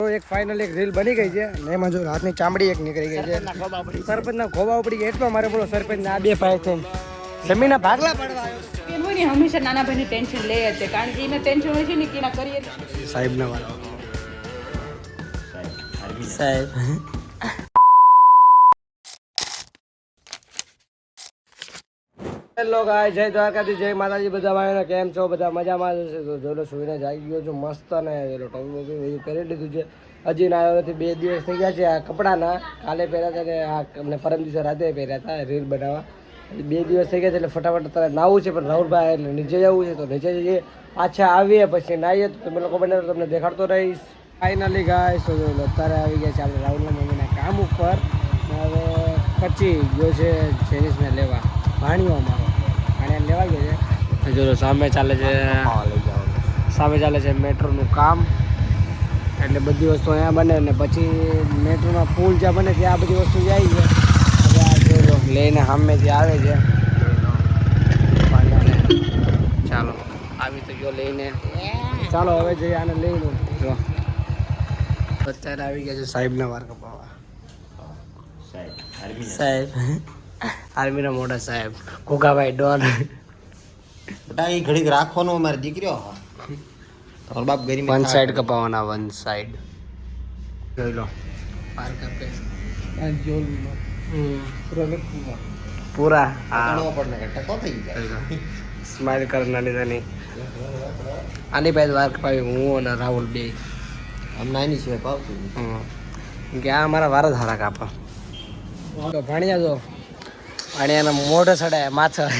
તો એક ફાઇનલ એક રીલ બની ગઈ છે ને એમાં જો હાથની ચામડી એક નીકળી ગઈ છે. સરપંચના ખોબા ઉપડી ગયા એટલો મારે બોલો સરપંચ આ બે ભાઈ થઈને જમીનના ભાગલા પાડવા આવ્યો. એમ હોય ને હંમેશા નાના ભાઈની ટેન્શન લે જ છે કારણ કે એને ટેન્શન હોય છે ને કે એના કરીએ સાહેબના વાળા સાહેબ હેલો ગાય જય દ્વારકાથી જય માતાજી બધા ભાઈઓને કેમ છો બધા મજામાં જ હશે. તો જોડો સુઈને જાગી ગયો છું મસ્ત અને જોડો ટોપી બધું પહેરી લીધું છે. હજી ના આવ્યો નથી 2 દિવસ થઈ ગયા છે. આ કપડાના કાલે પહેર્યા હતા ને આ અમને પરમ દિવસે રાતે પહેર્યા હતા રીલ બનાવવા. 2 દિવસ થઈ ગયા છે એટલે ફટાફટ તારે નાવું છે પણ રાહુલભાઈ એટલે નીચે જવું છે તો નીચે જઈએ પાછા આવીએ પછી નાહીએ તો તમે લોકો બનાવો તમને દેખાડતો રહીશ. ફાઇનલી ગાય તો અત્યારે આવી ગયા છે આપણે રાહુલના મમ્મીના કામ ઉપર. હવે કચ્છી ગયો છે જેનિસને લેવા ભાણિયો અમારો ભાણિયાને લેવા ગયો છે. જો સામે ચાલે છે મેટ્રોનું કામ એટલે બધી વસ્તુ અહીંયા બને ને પછી મેટ્રોના પુલ જ્યાં બને ત્યાં આ બધી વસ્તુ જાય છે. હવે આ જો લઈને સામેથી આવે છે ચાલો આવી તો ગયો લઈને ચાલો હવે જઈએ આને લઈને જો અત્યારે આવી ગયા છે સાહેબના વાર કપાવા. સાહેબ આર્મીના મોટા સાહેબ કોકાભાઈ ડોન બેટા એ ઘડીક રાખવાનો મારી દીકરીઓ તમારો બાપ ગરી વન સાઈડ કપાવાના વન સાઈડ જોઈ લો પાર કાપે પૂરા હા પડને ટકો થઈ જાય સ્માઈલ કરનાની તની આની પાસે વાર કપાવી હું અને રાહુલ બે અમને આની સિવાય પાવતું કે આ અમારા વાર જ હારા કાપા ભાણિયા જો ભાણિયાના મોઢે ચડાય માથા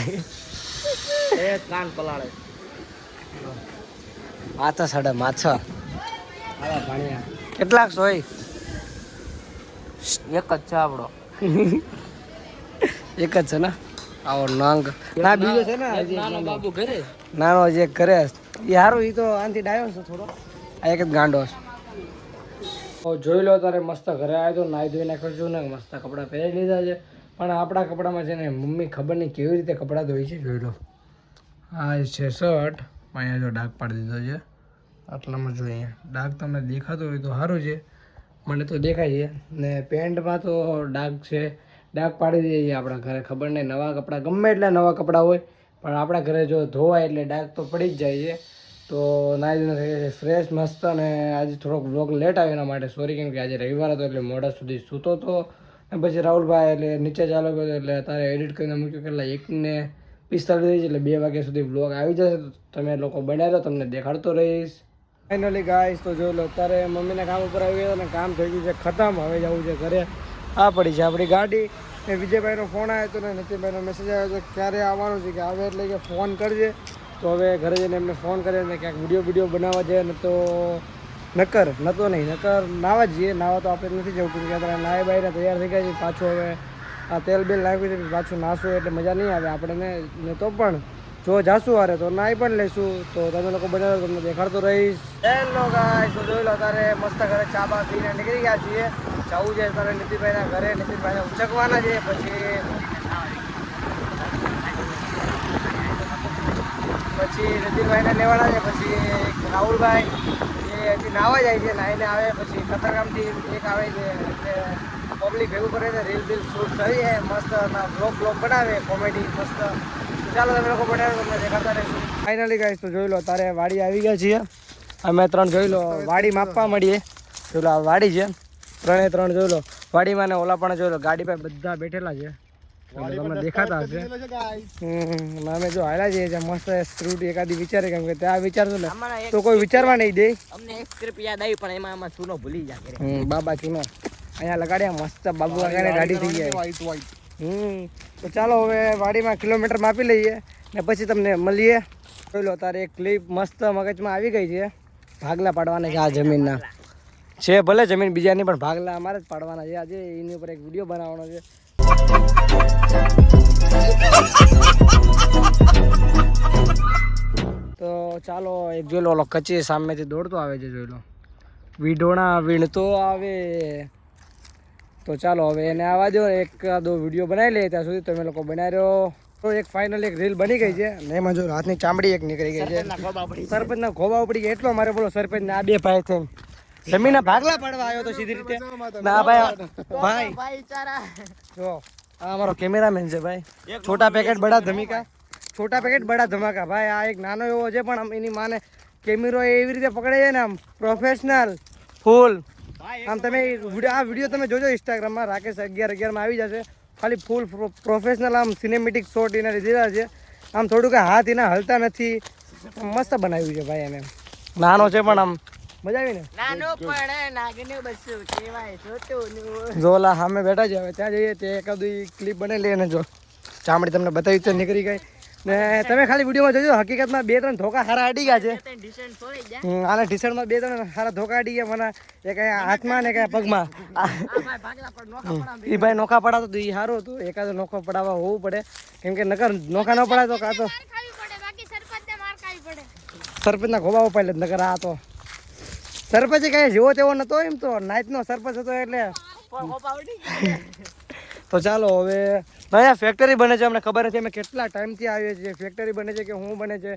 એ કાન પલાળે માથા ચડે માથા ભાણિયા કેટલાક સોય એક જ છે આપણો એક જ છે ને આવો નંગ ના બીજો છે ને નાનો બાબુ ઘરે નાનો જે ઘરે એ સારું એ તો આનાથી ડાયો છે થોડો આ એક જ ગાંડો છે. જોઈ લો તારે મસ્ત ઘરે આવ્યો તો નાહી ધોઈ નાખ્યો છું ને મસ્ત કપડાં પહેરી લીધા છે પણ આપણા કપડામાં છે ને મમ્મી ખબર નહીં કેવી રીતે કપડાં ધોઈ છે. જોઈ લો આ છે શર્ટ અહીંયા જો ડાઘ પાડી દીધો છે આટલામાં જો અહીંયા ડાઘ તમને દેખાતો હોય તો સારું છે મને તો દેખાય છે ને પેન્ટમાં તો ડાઘ છે ડાઘ પાડી દઈએ છીએ આપણા ઘરે ખબર નહીં નવા કપડાં ગમે એટલા નવા કપડાં હોય પણ આપણા ઘરે જો ધોવાય એટલે ડાઘ તો પડી જ જાય છે. તો નાઈ ધોઈને થઈ જાય ફ્રેશ મસ્ત અને આજે થોડોક વ્લોગ લેટ આવ્યો એના માટે સોરી કેમ કે આજે રવિવાર હતો એટલે મોડા સુધી સૂતો હતો અને પછી રાહુલભાઈ એટલે નીચે ચાલો ગયો એટલે તારે એડિટ કરીને મૂક્યું કેટલા 1:45 એટલે 2 વાગ્યા સુધી વ્લોગ આવી જશે તો તમે લોકો બનાવી દો તમને દેખાડતો રહીશ. ફાઇનલી ગાઈસ તો જોઈ લો અત્યારે મમ્મીના કામ ઉપર આવી ગયા અને કામ થઈ ગયું છે ખતમ. હવે જવું છે ઘરે. આ પડી છે આપણી ગાડી ને વિજયભાઈનો ફોન આવ્યો હતો ને નીતિનભાઈનો મેસેજ આવ્યો હતો ક્યારે આવવાનું છે કે આવે એટલે કે ફોન કરજે. તો હવે ઘરે જઈને એમને ફોન કરે ને ક્યાંક વિડીયો બનાવવા જાય ને તો નકર નાવા જઈએ. નાવા તો આપણે નથી જવું કેમ કે અત્યારે નાય બાઈને તૈયાર થઈ ગયા છે પાછું હવે આ તેલ બેલ નાખ્યું છે પાછું નાસું એટલે મજા નહીં આવે આપણને ને તો પણ જો જાશું હારે તો નાઈ પણ લઈશું તો તમે લોકો બનાવો તમને દેખાડતો રહીશ. હેલો ગાઈસ તો જોઈ લો અત્યારે મસ્ત ઘરે ચા બા પીને નીકળી ગયા છીએ. જવું છે અત્યારે નીતિનભાઈના ઘરે નીતિનભાઈને ઉચકવાના છે પછી નીતિનભાઈને લેવાના છે પછી રાહુલભાઈ એ હજી નાવા જાય છે નાહીને આવે પછી કતારગામથી એક આવે છે એટલે પબ્લિક ભેગું કરે છે રીલ શૂટ કરીએ મસ્ત બ્લોગ બનાવે કોમેડી મસ્ત. ચાલો તમે લોકો બનાવો તમને દેખાતા રહીશું. ફાઇનલી ગાઈસ તો જોઈ લો તારે વાડી આવી ગયા છીએ અમે 3 જોઈ લો વાડી માપવા મળીએ. જોઈ લો આ વાડી છે 3 જોઈ લો વાડીમાં ને ઓલા પણ જોઈ લો ગાડી પર બધા બેઠેલા છે તમને દેખાતા હશે. અમે જો હાલા જઈએ મસ્ત સ્ક્રૂટ એકાદી વિચારે કેમ કે ત્યાં વિચારશો ને તો કોઈ વિચારવા નહીં દે. અમને એક સ્ક્રિપ્ટ યાદ આવી પણ એમાં ચૂનો ભૂલી જાય બાબા ચૂનો અહીંયા લગાડ્યા મસ્ત બાબુ લગાડીને ગાડી થઈ જાય. તો ચાલો હવે વાડીમાં કિલોમીટર માપી લઈએ ને પછી તમને મળીએ. જોઈ લો તારે એક ક્લિપ મસ્ત મગજમાં આવી ગઈ છે ભાગલા પાડવાના છે આ જમીનના છે ભલે જમીન બીજાની પણ ભાગલા અમારે જ પાડવાના છે આજે એની ઉપર એક વિડીયો બનાવવાનો છે. તો ચાલો એક જોઈ લો ઓલો કચ્છી સામેથી દોડતો આવે છે જોઈ લો વીડોણા વીણતો આવે. તો ચાલો હવે એને આવવા દો એકાદો વિડીયો બનાવી લઈએ ત્યાં સુધી તમે લોકો બનાવી રહ્યો. તો એક ફાઇનલ એક રીલ બની ગઈ છે ને એમાં જો હાથની ચામડી એક નીકળી ગઈ છે સરપંચના ખોબા ઉપડી ગયા એટલો મારે બોલો સરપંચને આ બે ભાઈ થઈને જમીનના ભાગલા પાડવા આવ્યો તો સીધી રીતે ના ભાઈ જો આ અમારો કેમેરામેન છે ભાઈ. છોટા પેકેટ બડા ધમાકા, છોટા પેકેટ બડા ધમાકા ભાઈ. આ એક નાનો એવો છે પણ આમ એની માને કેમેરો એવી રીતે પકડે છે ને આમ પ્રોફેશનલ ફૂલ. આમ તમે આ વિડીયો તમે જોજો ઇન્સ્ટાગ્રામમાં રાકેશ 11 માં આવી જશે. ખાલી ફૂલ પ્રોફેશનલ આમ સિનેમેટિક શોટ એના લીધેલા છે. આમ થોડુંક હાથ એના હલતા નથી. મસ્ત બનાવ્યું છે ભાઈ એને. નાનો છે પણ આમ મજા આવી ને. નાનો પણ નાગને બસ્યું કેવાય છોટું જોલા સામે બેઠા છે. હવે ત્યાં જઈએ તે એકાદી ક્લિપ બની લઈએ ને જો ચામડી તમને બતાવી તો નીકળી ગઈ ને. તમે ખાલી વિડીયોમાં જોજો હકીકતમાં 2-3 ધોકા હારા અડી ગયા છે. આના ટી શર્ટમાં 2-3 હારા ધોકા અડી ગયા મને. એક હાથમાં ને એક પગમાં. એ ભાઈ નોખા પડાતો તો એ સારું હતું. એકાદો નોખો પડાવવા હોવું પડે કેમ કે નકર નોખા ન પડાય તો કાં તો સરપંચના ખોબા ઉપાય નકર. આ તો સરપંચ કઈ જેવો તેવો નતો. એમ તો નાઈટનો સરપંચ હતો એટલે. તો ચાલો હવે અહીંયા ફેક્ટરી બને છે. અમને ખબર નથી અમે કેટલા ટાઈમથી આવીએ છીએ. ફેક્ટરી બને છે કે શું બને છે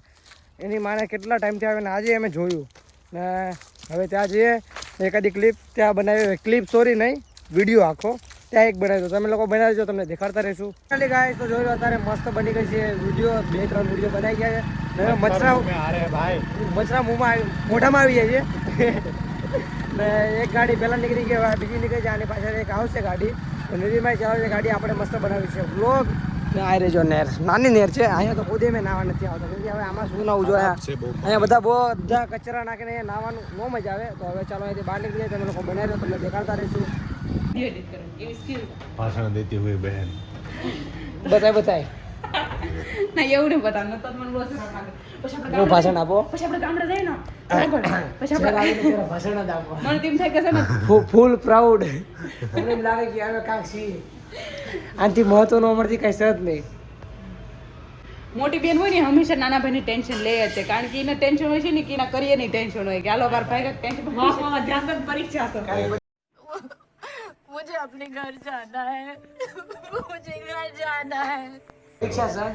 એની માને કેટલા ટાઈમથી આવે ને આજે અમે જોયું ને. હવે ત્યાં જઈએ એકાદી ક્લિપ ત્યાં બનાવી. ક્લિપ સોરી નહીં, વિડીયો આખો ત્યાં એક બનાવી દો. તમે લોકો બનાવી દો, તમને દેખાડતા રહીશું. ચાલી ગાય તો જોઈ લો અત્યારે મસ્ત બની ગઈ છે. વિડીયો 2-3 વિડીયો બનાવી ગયા છે. હવે મચરા મોઢામાં આવી જાય છે ને. એક ગાડી પહેલાં નીકળી ગઈ, બીજી નીકળી જાય. આની પાછળ એક આવશે ગાડી. નદીમાં ચાલે ગાડી આપણે મસ્ત બનાવી છે. વ્લોગ ને આ રેજો નેર, નાની નેર છે. અહીંયા તો ખુદે મેં નાવા નથી આવતા કેમ કે હવે આમાં શું નાવું જોઈએ. અહીંયા બધા કચરા નાખીને અહીંયા નાવાનું ન મજા આવે. તો હવે ચાલો અહીંથી બહાર નીકળી જાય. તમે લોકો બનાવી દો, તમને દેખાડતા રહીશું. भाषण देती हुई बहन બતાય ના એવું નહીં બતાવવાનું તો મને બહુ સરસ લાગે. પછી આપણે હું ભાષણ આપો. પછી આપણે ગામડે જઈએ ને પછી આપણે ભાષણ જ આપો. મને તેમ થાય કે છે ને ફૂલ પ્રાઉડ. અમને એમ લાગે કે હવે કાંક છીએ. આનાથી મહત્વનું અમારથી કાંઈ સહજ નહીં. મોટી બેન હોય ને હંમેશા નાના ભાઈની ટેન્શન લે જ છે. કારણ કે એને ટેન્શન હોય છે ને કે એના કરીએ નહીં ટેન્શન હોય કે હાલો બાર ભાઈ ટેન્શન ધ્યાન પરીક્ષા તો मुझे अपने घर जाना है मुझे घर जाना है પરીક્ષા સર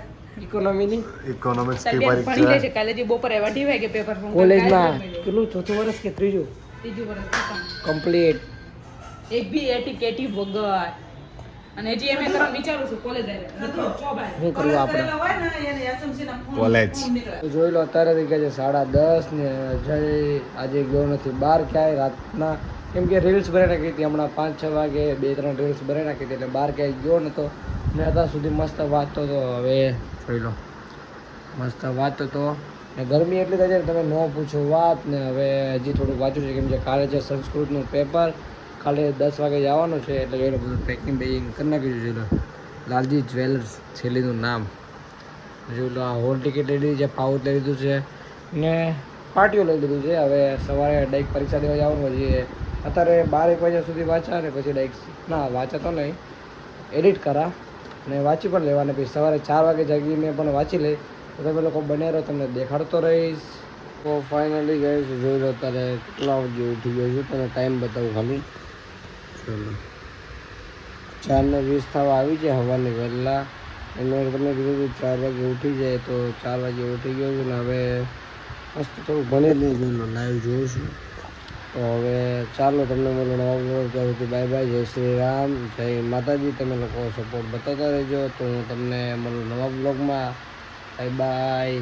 ઇકોનોમીની इकोनॉमिक्स की ભણી परीक्षा લે છે. કાલે જે બપોરે 2 વાગે પેપર કોલેજમાં કેટલું ચોથું વર્ષ કે ત્રીજું ત્રીજું વર્ષ કમ્પ્લીટ. એક બી એટીકેટી વગર. અને હજી એમ કરવાનું વિચારું છું કોલેજ શું કરવું આપણે કોલેજ જોઈ લો અત્યારે થઈ ગયા છે 10:30 ને જય આજે ગયો નથી બહાર ક્યાંય રાતના કેમ કે રીલ્સ બનાવી નાખી હતી. હમણાં 5-6 વાગે 2-3 રીલ્સ બનાવી નાખી હતી એટલે બહાર ક્યાંય ગયો નહોતો ને. અત્યાર સુધી મસ્ત વાંચતો હતો. હવે જોઈ લો મસ્ત વાંચતો હતો ને. ગરમી એટલી થાય છે તમે ન પૂછો વાત ને. હવે હજી થોડુંક વાંચ્યું છે કેમ કે કાલે છે સંસ્કૃતનું પેપર. કાલે 10 વાગે જવાનું છે એટલે જોઈ લો બધું પેકિંગ કરી નાખ્યું છે. જોઈ લો લાલજી જ્વેલર્સ છેલ્લીનું નામ. જોઈ લો આ હોલ ટિકિટ લઈ લીધી છે, પાઉચ લઈ લીધું છે ને પાટીઓ લઈ લીધું છે. હવે સવારે ડાયરેક્ટ પરીક્ષા દેવા જવાનું. હજી અત્યારે 12-1 વાગ્યા સુધી વાંચા ને પછી ડાયરેક્ટ ના વાંચા તો નહીં, એડિટ કરા ને વાંચી પણ લેવાને. પછી સવારે 4 વાગે જાગીને પણ વાંચી લઈ. તો તમે લોકો બને રહો, તમને દેખાડતો રહીશ. તો ફાઇનલી ગઈ છું. જોઈ લો અત્યારે કેટલા વાગે ઉઠી ગયો છું. તને ટાઈમ બતાવું ખાલી. ચલો 4:20 થવા આવી છે હવાની વહેલા. મેં તમને કીધું 4 વાગે ઉઠી જાય તો 4 વાગે ઉઠી ગયો છું ને. હવે મસ્ત થોડું ભણી જ નહીં જોઈ લો, લાઈવ જોઉં છું. તો હવે ચાલો તમને મળો નવા બ્લોગ. ત્યાં સુધી બાય બાય. જય શ્રી રામ, જય માતાજી. તમે લોકો સપોર્ટ બતાવતા રહેજો. તો હું તમને મળું નવા બ્લોગમાં. Bye bye.